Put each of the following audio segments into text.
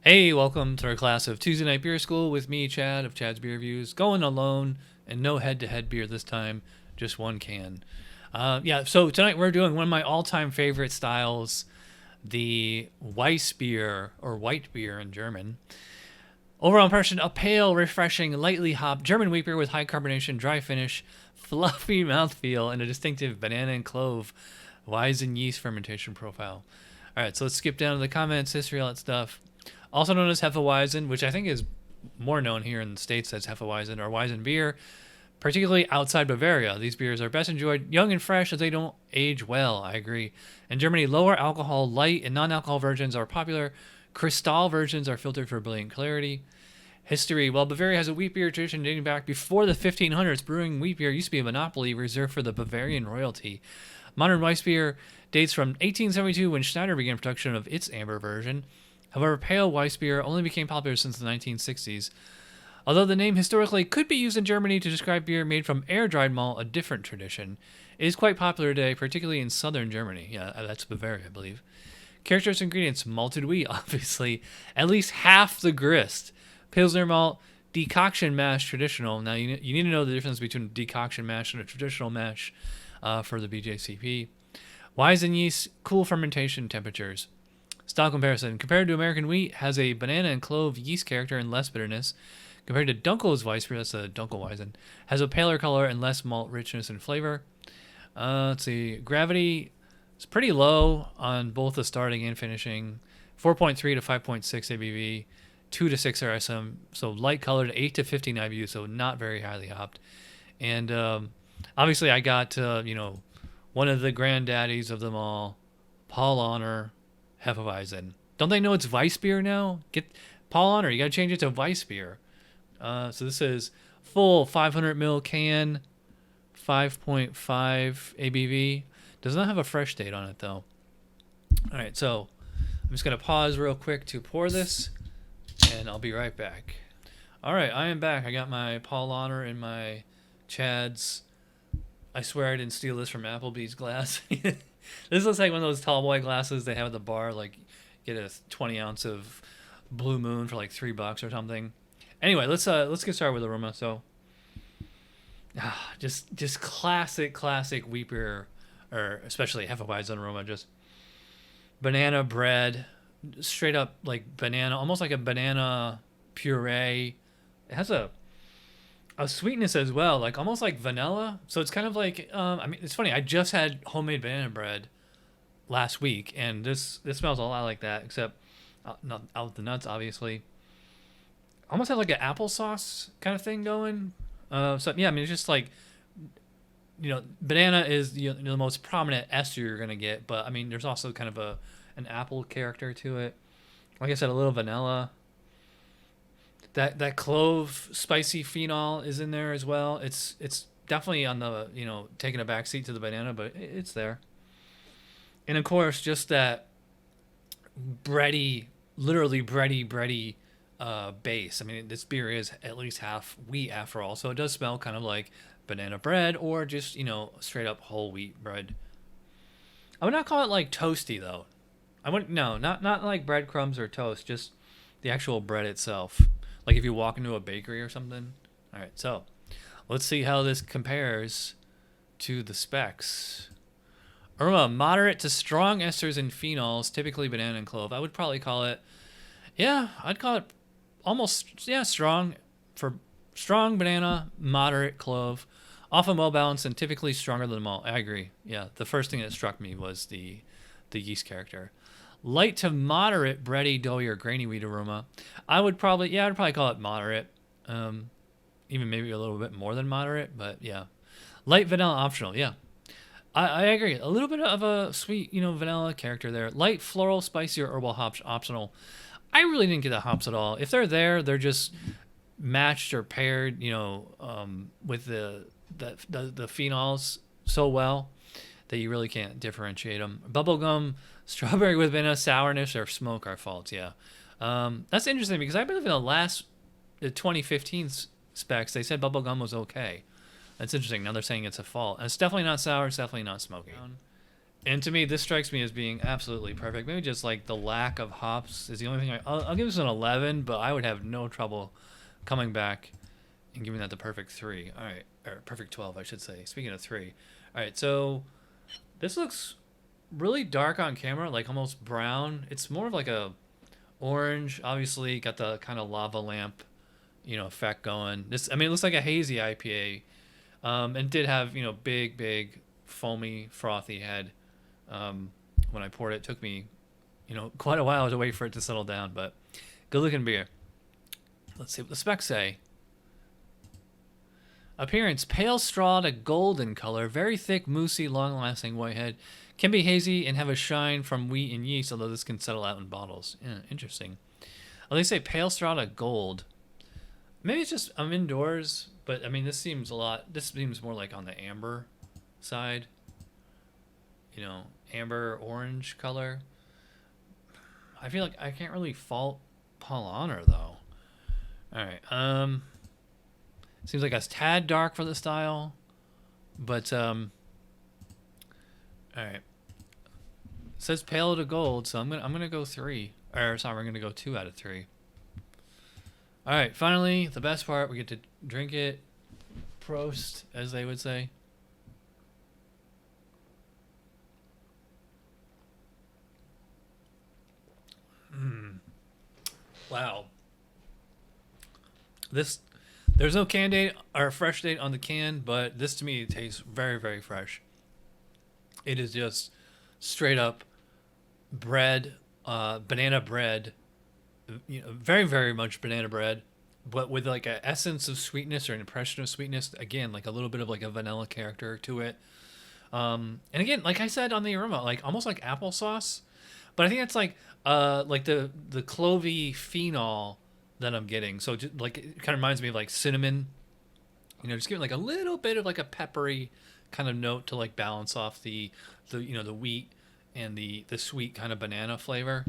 Hey, welcome to our class of Tuesday Night Beer School with me, Chad, of Chad's Beer Reviews. Going alone and no head-to-head beer this time, just one can. So tonight we're doing one of my all-time favorite styles, the Weissbier, or white beer in German. Overall impression, a pale, refreshing, lightly hopped German wheat beer with high carbonation, dry finish, fluffy mouthfeel, and a distinctive banana-and-clove Weizen yeast fermentation profile. All right, so let's skip down to the comments, history, all that stuff. Also known as Hefeweizen, which I think is more known here in the States as Hefeweizen or Weizen beer, particularly outside Bavaria. These beers are best enjoyed young and fresh as they don't age well, I agree. In Germany, lower alcohol, light, and non-alcohol versions are popular. Cristal versions are filtered for brilliant clarity. History. While Bavaria has a wheat beer tradition dating back before the 1500s, brewing wheat beer used to be a monopoly reserved for the Bavarian royalty. Modern Weissbier dates from 1872 when Schneider began production of its amber version. However, pale Weissbier only became popular since the 1960s. Although the name historically could be used in Germany to describe beer made from air-dried malt, a different tradition, it is quite popular today, particularly in southern Germany. Yeah, that's Bavaria, I believe. Characteristic ingredients, malted wheat, obviously. At least half the grist. Pilsner malt, decoction mash, traditional. Now, you need to know the difference between decoction mash and a traditional mash for the BJCP. Weizen yeast, cool fermentation temperatures. Style comparison. Compared to American wheat, has a banana and clove yeast character and less bitterness. Compared to Dunkel's Weissbier, that's a Dunkelweizen, has a paler color and less malt richness and flavor. Let's see. Gravity is pretty low on both the starting and finishing. 4.3 to 5.6 ABV, 2 to 6 RSM, so light colored, 8 to 15 IBU, so not very highly hopped. And obviously I got, one of the granddaddies of them all, Paulaner Hefeweizen. Don't they know it's Weissbier now? Get Paulaner, you gotta change it to Weissbier. So this is full 500 ml can, 5.5 ABV. Does not have a fresh date on it though. All right, so I'm just gonna pause real quick to pour this, and I'll be right back. All right, I am back. I got my Paulaner in my Chad's. I swear I didn't steal this from Applebee's glass. This looks like one of those tall boy glasses they have at the bar. Like, get a 20 ounce of Blue Moon for like $3 or something. Anyway, let's get started with aroma. So, just classic wheat beer, or especially Hefeweizen aroma. Just banana bread, straight up like banana, almost like a banana puree. It has a sweetness as well, like almost like vanilla. So it's kind of like, it's funny. I just had homemade banana bread last week, and this smells a lot like that, except not out with the nuts, obviously. Almost have like an applesauce kind of thing going. It's just like, banana is the most prominent ester you're gonna get, but I mean, there's also kind of an apple character to it. Like I said, a little vanilla. That clove spicy phenol is in there as well. It's definitely on the, taking a back seat to the banana, but it's there. And of course, just that literally bready base. I mean, this beer is at least half wheat after all, so it does smell kind of like banana bread or just, straight up whole wheat bread. I would not call it like toasty though. Not like breadcrumbs or toast, just the actual bread itself. Like if you walk into a bakery or something. All right, so let's see how this compares to the specs. Aroma, moderate to strong esters and phenols, typically banana and clove. I would probably call it, I'd call it almost, strong. For strong banana, moderate clove. Often well balanced and typically stronger than malt. I agree. Yeah, the first thing that struck me was the yeast character. Light to moderate bready, doughy, or grainy wheat aroma. I'd probably call it moderate. Even maybe a little bit more than moderate, but yeah. Light vanilla optional, yeah. I agree. A little bit of a sweet, vanilla character there. Light floral, spicy, or herbal hops optional. I really didn't get the hops at all. If they're there, they're just matched or paired, with the phenols so well that you really can't differentiate them. Bubblegum, strawberry with vanilla, sourness, or smoke are faults, yeah. That's interesting because I believe in the 2015 specs, they said bubblegum was okay. That's interesting. Now they're saying it's a fault. And it's definitely not sour. It's definitely not smoky. And to me, this strikes me as being absolutely perfect. Maybe just like the lack of hops is the only thing. I'll give this an 11, but I would have no trouble coming back and giving that the perfect 3. All right, or perfect 12, I should say. Speaking of 3, all right. So this looks really dark on camera, like almost brown. It's more of like a orange. Obviously, got the kind of lava lamp, effect going. This, I mean, it looks like a hazy IPA, and did have big, foamy, frothy head. When I poured it, took me, quite a while to wait for it to settle down. But good looking beer. Let's see what the specs say. Appearance: pale straw to golden color, very thick, moussey, long-lasting white head. Can be hazy and have a shine from wheat and yeast, although this can settle out in bottles. Yeah, interesting. Oh, they say pale straw to gold. Maybe it's just I'm indoors, but I mean this seems more like on the amber side. Amber orange color. I feel like I can't really fault Paulaner though. All right. Seems like a tad dark for the style, but all right. It says pale to gold, so I'm gonna go 3. Or sorry, we're gonna go 2 out of 3. All right. Finally, the best part: we get to drink it. Prost, as they would say. Wow. There's no can date or fresh date on the can, but this to me tastes very, very fresh. It is just straight up bread, banana bread, very, very much banana bread, but with like an essence of sweetness or an impression of sweetness. Again, like a little bit of like a vanilla character to it. And again, like I said on the aroma, like almost like applesauce, but I think it's like the clovey phenol that I'm getting. So just, like it kind of reminds me of like cinnamon, just giving like a little bit of like a peppery kind of note to like balance off the wheat and the sweet kind of banana flavor.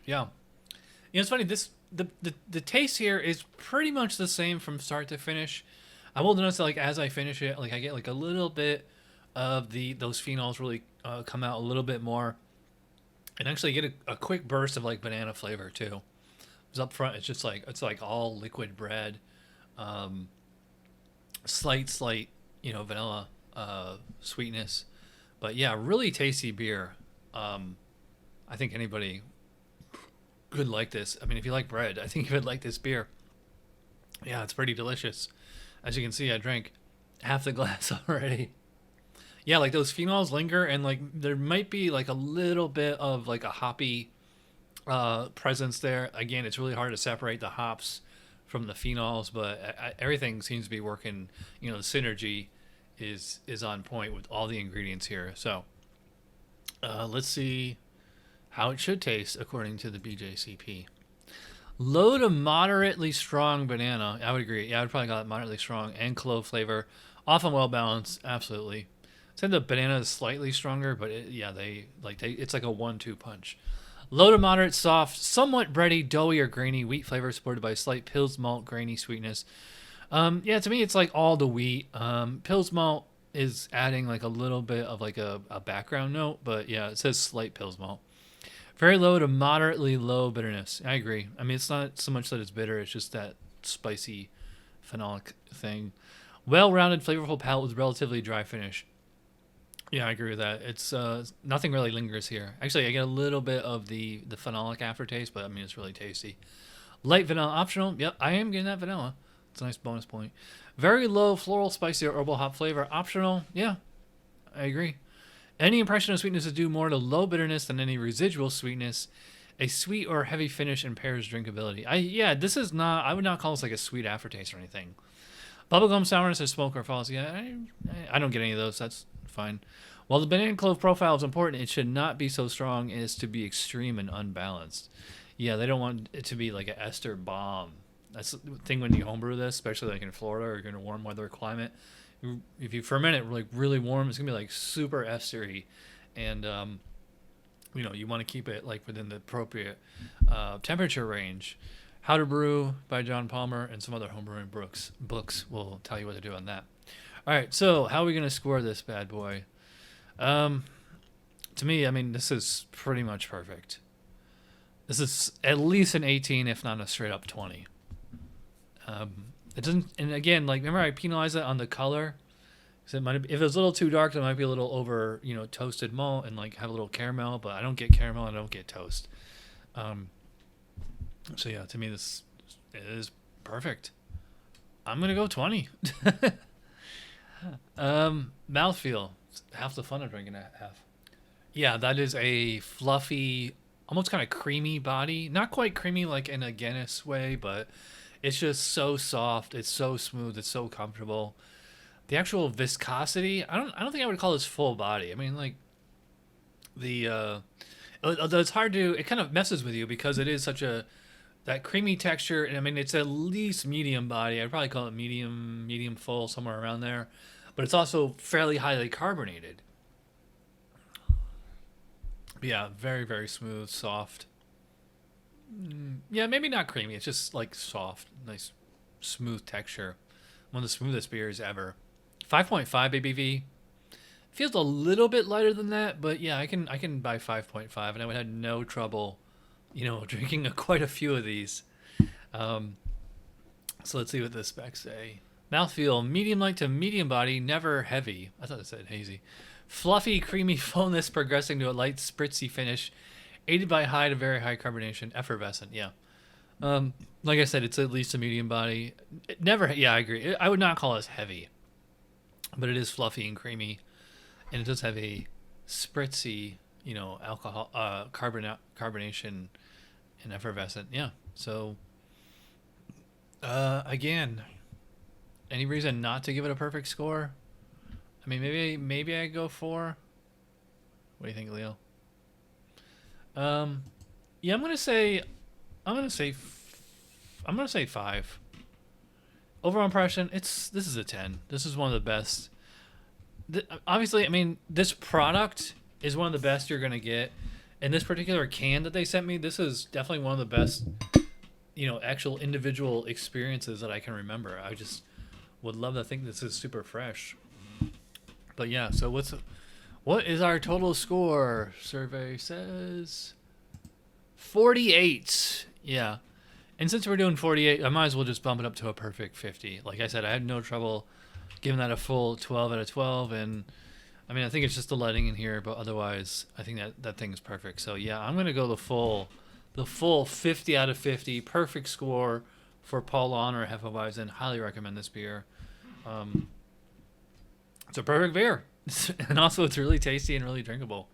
Yeah. It's funny, the taste here is pretty much the same from start to finish. I will notice that like as I finish it, like I get like a little bit of those phenols really come out a little bit more, and actually get a quick burst of like banana flavor too. Because up front, it's like all liquid bread, slight vanilla sweetness, but yeah, really tasty beer. I think anybody could like this. I mean, if you like bread, I think you would like this beer. Yeah, it's pretty delicious. As you can see, I drank half the glass already. Yeah, like those phenols linger, and like there might be like a little bit of like a hoppy presence there. Again, it's really hard to separate the hops from the phenols, but everything seems to be working. The synergy is on point with all the ingredients here. So let's see how it should taste according to the BJCP. Low to moderately strong banana. I would agree. Yeah, I would probably call it moderately strong, and clove flavor. Often well balanced. Absolutely. Said the banana is slightly stronger, but it's like a 1-2 punch. Low to moderate soft, somewhat bready, doughy or grainy wheat flavor supported by slight Pils malt grainy sweetness. Yeah, to me it's like all the wheat. Pils malt is adding like a little bit of like a background note, but yeah, it says slight Pils malt. Very low to moderately low bitterness. I agree. I mean, it's not so much that it's bitter, it's just that spicy phenolic thing. Well-rounded, flavorful palate with relatively dry finish. Yeah, I agree with that. It's nothing really lingers here. Actually, I get a little bit of the phenolic aftertaste, but I mean, it's really tasty. Light vanilla optional. Yep, I am getting that vanilla. It's a nice bonus point. Very low floral, spicy, or herbal hop flavor optional. Yeah, I agree. Any impression of sweetness is due more to low bitterness than any residual sweetness. A sweet or heavy finish impairs drinkability. This is not. I would not call this like a sweet aftertaste or anything. Bubblegum sourness or smoke or false. Yeah, I don't get any of those. That's fine. While the banana-and-clove profile is important, it should not be so strong as to be extreme and unbalanced. Yeah, they don't want it to be like an ester bomb. That's the thing when you homebrew this, especially like in Florida or in a warm weather climate. If you ferment it like really warm, it's gonna be like super estery, and you want to keep it like within the appropriate temperature range. How to Brew by John Palmer and some other homebrewing books will tell you what to do on that. All right, so how are we gonna score this bad boy? To me, I mean, this is pretty much perfect. This is at least an 18, if not a straight up 20. It doesn't, and again, like, remember I penalized it on the color. So it might, if it was a little too dark, it might be a little over, toasted malt and like have a little caramel. But I don't get caramel, I don't get toast. So yeah, to me this is perfect. I'm gonna go 20. Mouthfeel, half the fun of drinking a half. Yeah, that is a fluffy, almost kind of creamy body. Not quite creamy like in a Guinness way, but it's just so soft. It's so smooth. It's so comfortable. The actual viscosity, I don't think I would call this full body. I mean, like it's hard to. It kind of messes with you because it is such that creamy texture. And I mean, it's at least medium body. I'd probably call it medium full, somewhere around there. But it's also fairly highly carbonated. Yeah, very, very smooth, soft. Yeah, maybe not creamy. It's just like soft, nice, smooth texture. One of the smoothest beers ever. 5.5 ABV. Feels a little bit lighter than that, but yeah, I can buy 5.5, and I would have no trouble, drinking quite a few of these. So let's see what the specs say. Mouthfeel, medium light to medium body, never heavy. I thought it said hazy. Fluffy, creamy fullness progressing to a light, spritzy finish, aided by high to very high carbonation, effervescent. Yeah. Like I said, it's at least a medium body. Yeah, I agree. I would not call this heavy, but it is fluffy and creamy, and it does have a spritzy, alcohol, carbonation, and effervescent. Yeah. So, again, any reason not to give it a perfect score? I mean, maybe I go 4. What do you think, Leo? Yeah, I'm gonna say 5. Overall impression, this is a 10. This is one of the best. Obviously, I mean, this product is one of the best you're gonna get. And this particular can that they sent me, this is definitely one of the best, actual individual experiences that I can remember. I just would love to think this is super fresh. But yeah, so what is our total score? Survey says 48. Yeah. And since we're doing 48, I might as well just bump it up to a perfect 50. Like I said, I had no trouble giving that a full 12 out of 12. And I mean, I think it's just the lighting in here, but otherwise, I think that thing is perfect. So yeah, I'm going to go the full 50 out of 50. Perfect score for Paulaner Hefeweizen. Highly recommend this beer. It's a perfect beer. And also it's really tasty and really drinkable.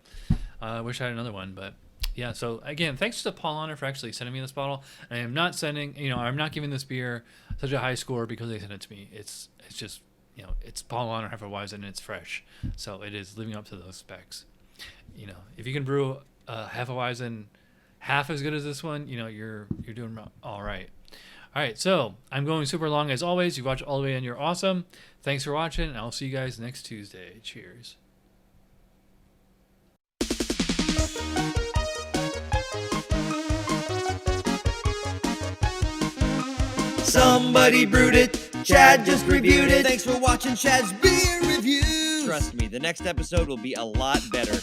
I wish I had another one, but yeah. So again, thanks to Paulaner for actually sending me this bottle. I am not I'm not giving this beer such a high score because they sent it to me. It's just, it's Paulaner Hefeweizen and it's fresh. So it is living up to those specs. If you can brew a Hefeweizen half as good as this one, you're doing all right. All right, so I'm going super long as always. You watch all the way and you're awesome. Thanks for watching, and I'll see you guys next Tuesday. Cheers. Somebody brewed it. Chad just reviewed it. Thanks for watching Chad's Beer Reviews. Trust me, the next episode will be a lot better.